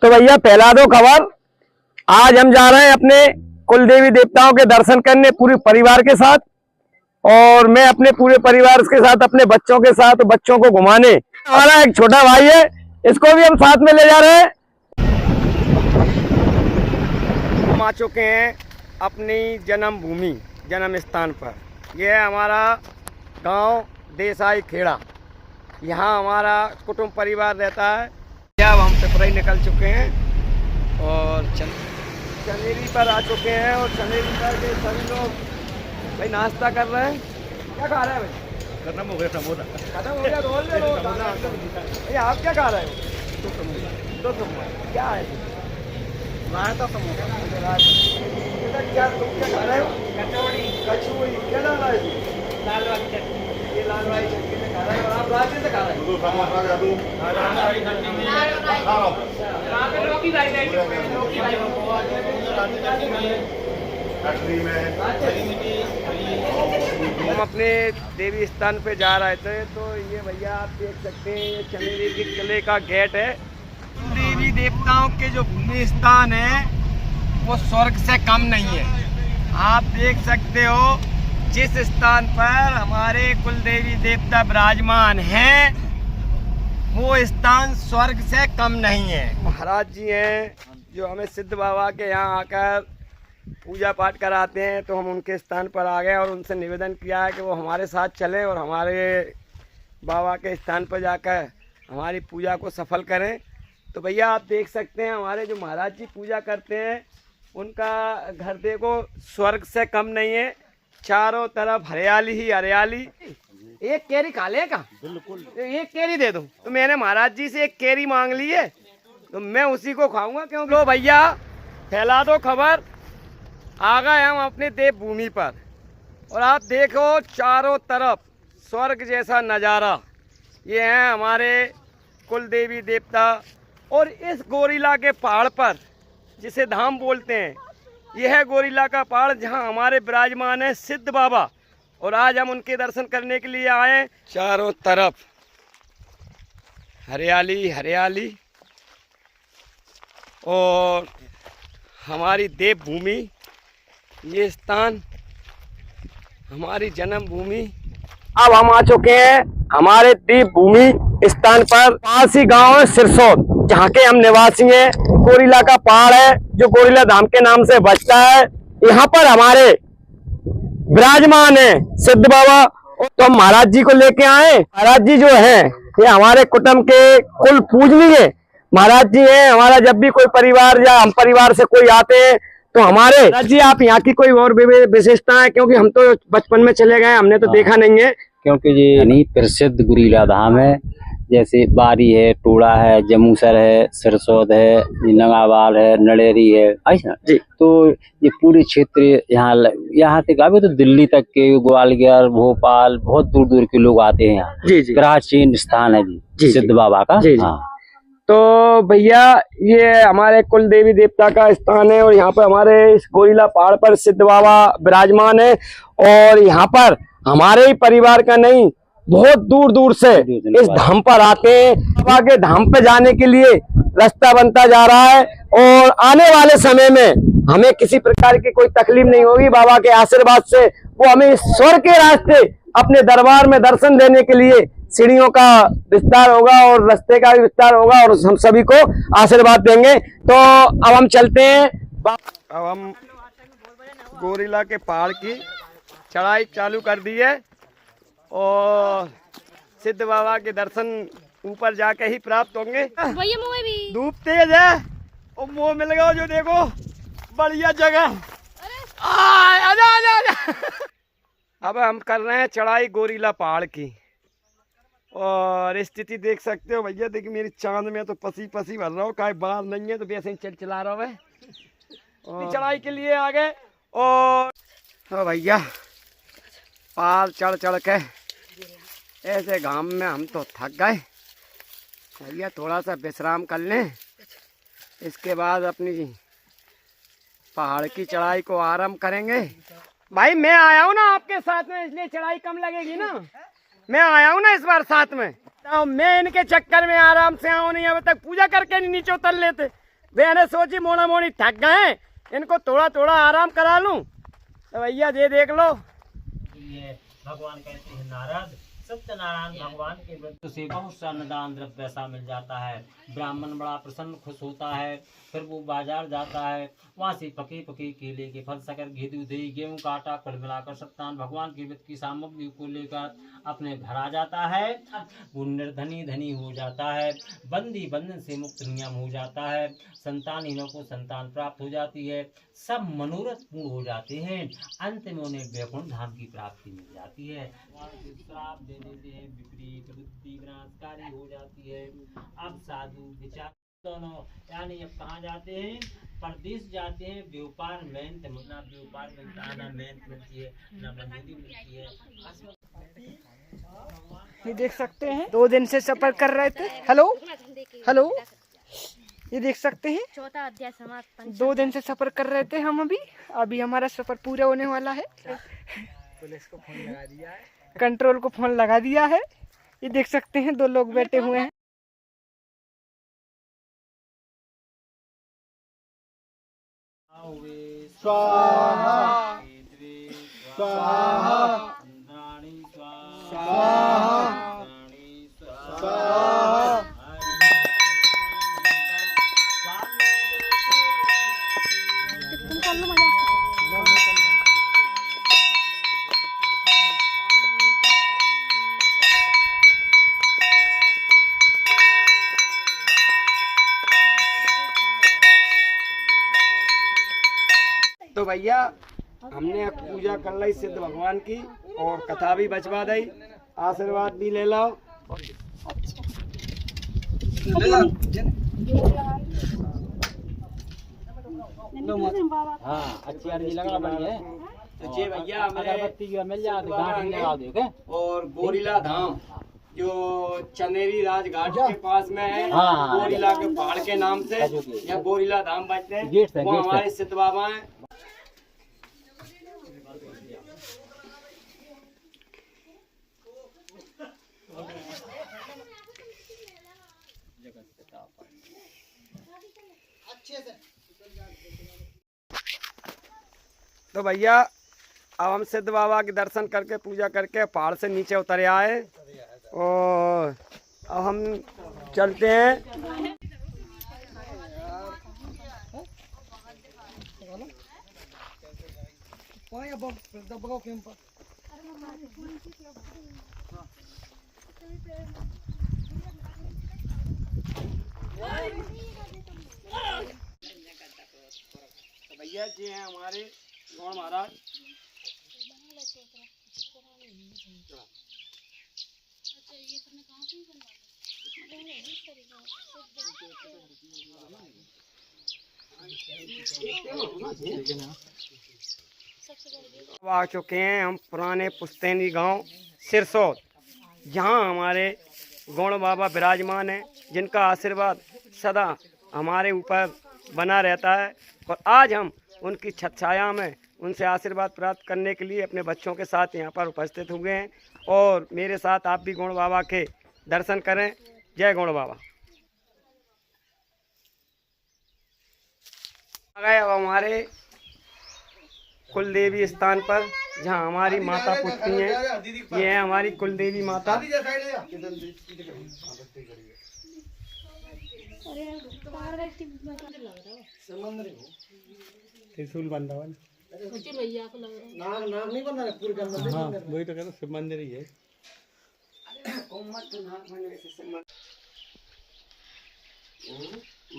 तो भैया फैला दो खबर। आज हम जा रहे हैं अपने कुल देवी देवताओं के दर्शन करने पूरे परिवार के साथ, और मैं अपने पूरे परिवार के साथ, अपने बच्चों के साथ, बच्चों को घुमाने। हमारा एक छोटा भाई है, इसको भी हम साथ में ले जा रहे हैं। हम आ चुके हैं अपनी जन्मभूमि, जन्म स्थान पर। यह है हमारा गांव देसाई खेड़ा। यहाँ हमारा कुटुंब परिवार रहता है। अब हम पिपराई निकल चुके हैं और चनेरी पर आ चुके हैं, और चनेरी पर के सभी लोग भाई नाश्ता कर रहे हैं। क्या खा रहे हैं भाई? खत्म हो गया समोसा। खत्म हो गया रोल ले। आप क्या खा रहे हो? दो समोसा। क्या है? रायता समोसा। क्या तुम क्या खा रहे हो? कचौड़ी। क्या डाला है? लाल वाली चटनी। ये लाल वाली चटनी से खा रहे हो, और आप राजू से खा रहे हो? हम अपने देवी स्थान पे जा रहे थे, तो ये भैया आप देख सकते हैं, ये चनेरी के किले का गेट है। देवी देवताओं के जो भूमि स्थान है वो स्वर्ग से कम नहीं है। आप देख सकते हो जिस स्थान पर हमारे कुल देवी देवता विराजमान हैं, वो स्थान स्वर्ग से कम नहीं है। महाराज जी हैं जो हमें सिद्ध बाबा के यहाँ आकर पूजा पाठ कराते हैं, तो हम उनके स्थान पर आ गए और उनसे निवेदन किया है कि वो हमारे साथ चलें और हमारे बाबा के स्थान पर जाकर हमारी पूजा को सफल करें। तो भैया आप देख सकते हैं हमारे जो महाराज जी पूजा करते हैं, उनका घर देखो स्वर्ग से कम नहीं है। चारों तरफ हरियाली ही हरियाली। एक केरी खा ले का? बिल्कुल। एक केरी दे दो। तो मैंने महाराज जी से एक केरी मांग ली है, तो मैं उसी को खाऊंगा। क्यों? लो भैया फैला दो खबर। आ गए हम अपने देवभूमि पर, और आप देखो चारों तरफ स्वर्ग जैसा नज़ारा। ये हैं हमारे कुल देवी देवता, और इस गोरिल्ला के पहाड़ पर, जिसे धाम बोलते हैं, यह है गोरिल्ला का पहाड़ जहां हमारे विराजमान है सिद्ध बाबा। और आज हम उनके दर्शन करने के लिए आए। चारों तरफ हरियाली हरियाली, और हमारी देवभूमि, ये स्थान हमारी जन्मभूमि। अब हम आ चुके हैं हमारे देवभूमि स्थान पर। पास ही गाँव है सिरसौद, जहाँ के हम निवासी हैं। गोरिल्ला का पहाड़ है जो गोरिल्ला धाम के नाम से बचता है। यहाँ पर हमारे विराजमान है सिद्ध बाबा। तो हम महाराज जी को लेके आए। महाराज जी जो हैं ये हमारे कुटुंब के कुल पूजनीय महाराज जी हैं। हमारा जब भी कोई परिवार या हम परिवार से कोई आते हैं, तो हमारे महाराज जी आप यहाँ की कोई और विशेषता है? क्योंकि हम तो बचपन में चले गए, हमने तो देखा नहीं है। क्योंकि ये प्रसिद्ध गोरिल्ला धाम है। जैसे बारी है, टोड़ा है, जमूसर है, सिरसौद है, नगावाल है, नड़ेरी है, ऐसा जी। तो ये पूरे क्षेत्र यहाँ से काफी, तो दिल्ली तक के, ग्वालियर, भोपाल, बहुत दूर दूर के लोग आते हैं यहाँ। जी जी। प्राचीन स्थान है जी सिद्ध बाबा का। जी, हाँ। तो भैया ये हमारे कुल देवी देवता का स्थान है, और यहाँ पर हमारे इस गोरिल्ला पहाड़ पर सिद्ध बाबा विराजमान है। और यहाँ पर हमारे ही परिवार का नहीं, बहुत दूर दूर से इस धाम पर आते हैं। बाबा के धाम पे जाने के लिए रास्ता बनता जा रहा है, और आने वाले समय में हमें किसी प्रकार की कोई तकलीफ नहीं होगी। बाबा के आशीर्वाद से वो हमें स्वर्ग के रास्ते अपने दरबार में दर्शन देने के लिए सीढ़ियों का विस्तार होगा, और रास्ते का भी विस्तार होगा, और हम सभी को आशीर्वाद देंगे। तो अब हम चलते हैं। अब हम गोरिल्ला के पहाड़ की चढ़ाई चालू कर दी है, और सिद्ध बाबा के दर्शन ऊपर जाके ही प्राप्त होंगे। धूप तेज है, और मुँह मिल गया जो देखो बढ़िया जगह। आजा आजा आजा। अब हम कर रहे हैं चढ़ाई गोरिल्ला पहाड़ की, और स्थिति देख सकते हो भैया। देखिए मेरी चांद में तो पसी पसी भर रहा हो, काहे बाहर नहीं है, तो वैसे ही चला रहा है। चढ़ाई के लिए आ गए, और भैया पहाड़ चढ़ चढ़ के ऐसे घाम में हम तो थक गए। भैया थोड़ा सा विश्राम कर लें, इसके बाद अपनी पहाड़ की चढ़ाई को आरंभ करेंगे। भाई मैं आया हूँ ना आपके साथ में, इसलिए चढ़ाई कम लगेगी ना। मैं आया हूँ ना इस बार साथ में, तो मैं इनके चक्कर में आराम से आऊँ नहीं, अब तक पूजा करके नहीं नीचे उतर लेते। मैंने सोची मोड़ा मोड़ी थक गए, इनको थोड़ा थोड़ा आराम करा लूं। तो भैया ये देख लो, ये भगवान कहते हैं नारद, सत्यनारायण भगवान के व्रत से बहुत सा अनुदान द्रव्य ऐसा मिल जाता है। ब्राह्मण बड़ा प्रसन्न खुश होता है। फिर वो बाजार जाता है, वहाँ से पके पके केले के फल, शक्कर, घी, दूध, दही, गेहूं का आटा कुल मिलाकर सत्तान भगवान के व्रत की सामग्री को लेकर अपने घर आ जाता है। वो निर्धनी धनी हो जाता है, बंदी बंधन से मुक्त नियम हो जाता है, संतानहीनों को संतान प्राप्त हो जाती है, सब मनोरथ पूर्ण हो जाते हैं। अंत में उन्हें वैकुंठ धाम की प्राप्ति मिल जाती है। श्राप दे देते हैं, विपरीत बुद्धि विनाशकारी हो जाती है। अब साधु विचार दोनों यानी अब कहाँ जाते हैं, परदेश जाते हैं। व्यापार मेहनत ना व्यापार मिलता है, ना मेहनत मिलती है, ना मजदूरी मिलती है। ये देख सकते हैं 2 दिन से सफर कर रहे थे। हेलो हेलो, ये देख सकते हैं चौथा अध्याय समाप्त। 2 दिन से सफर कर रहे थे हम। अभी हमारा सफर पूरा होने वाला है। पुलिस को फोन लगा दिया है, कंट्रोल को फोन लगा दिया है। ये देख सकते हैं 2 लोग बैठे हुए हैं। स्वाहा स्वाहा स्वाहा स्वाहा। तो भैया हमने पूजा कर ली सिद्ध भगवान की और कथा भी बचवा दी, आशीर्वाद भी ले लो। हाँ, अच्छी अर्जी लगा बढ़िया है। तो ये भैया अगरबत्ती की मिल जाए तो गांठ भी लगा दो। और गोरिला धाम जो चंदेरी राजघाट के पास में है, हाँ, गोरिला के पहाड़ के नाम से या गोरिला धाम बचते हैं, वो हमारे सिद्ध बाबा हैं। तो भैया अब हम सिद्ध बाबा के दर्शन करके पूजा करके पहाड़ से नीचे उतर आए और अब हम चलते हैं। तो भैया जी हैं हमारे गौड़ महाराज। आ चुके हैं हम पुराने पुश्तैनी गांव सिरसौद, जहां हमारे गौड़ बाबा विराजमान हैं, जिनका आशीर्वाद सदा हमारे ऊपर बना रहता है। और आज हम उनकी छत छाया में उनसे आशीर्वाद प्राप्त करने के लिए अपने बच्चों के साथ यहाँ पर उपस्थित हुए हैं। और मेरे साथ आप भी गौड़ बाबा के दर्शन करें। जय गौड़ बाबा। आ गए अब हमारे कुल देवी स्थान पर, जहाँ हमारी माता पुजती हैं। ये है हमारी कुल देवी माता। त्रिशूल बंधा हुआ नाग नहीं बना है पूरे के अंदर। हाँ, वही तो कहता शिव मंदिर ही है।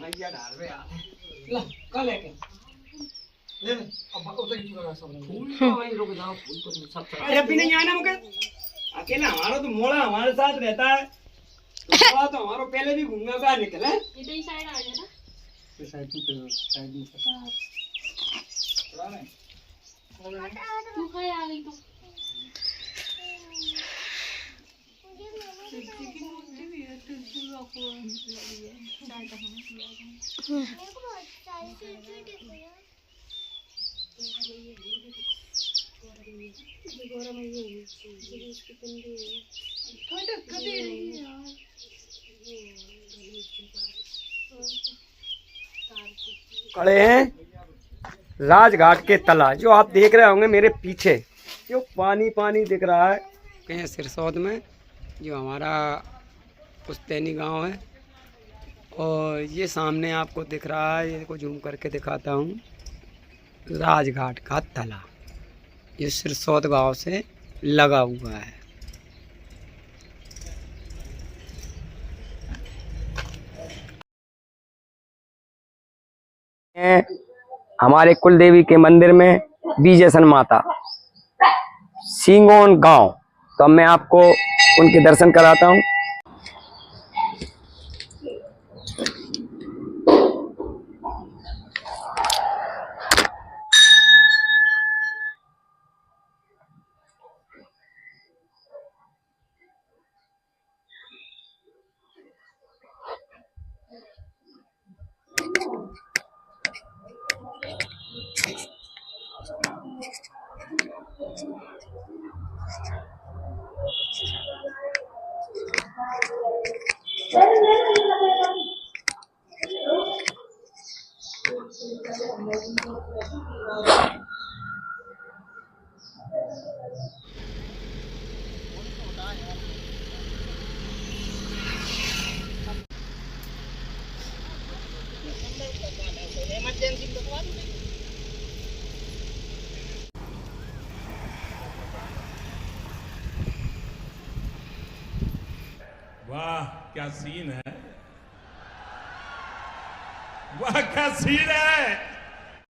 मैया डाल रहे ला कल है के ले अब उधर ही लगा सब फूल तो वहीं रुक जाओ, फूल को सब अरे भी नहीं आना मुके अकेला। हमारा तो मोड़ा हमारे साथ रहता है, तो मोड़ा तो हमारा पहले भी घूमने का निकला है। इधर ही साइड आ जाना, तो साइड में पुराना तू खाए आ गई तो खड़े हैं राजघाट के तला, जो आप देख रहे होंगे मेरे पीछे, जो पानी पानी दिख रहा है कहीं सिरसौद में, जो हमारा पुस्तैनी गांव है। और ये सामने आपको दिख रहा है, ये को जूम करके दिखाता हूँ, राजघाट का तला, ये सिरसौद गांव से लगा हुआ है। हमारे कुल देवी के मंदिर में बीजेसन माता सिंगोन गांव, तो मैं आपको उनके दर्शन कराता हूं। वाह क्या सीन है, वाह क्या सीन है।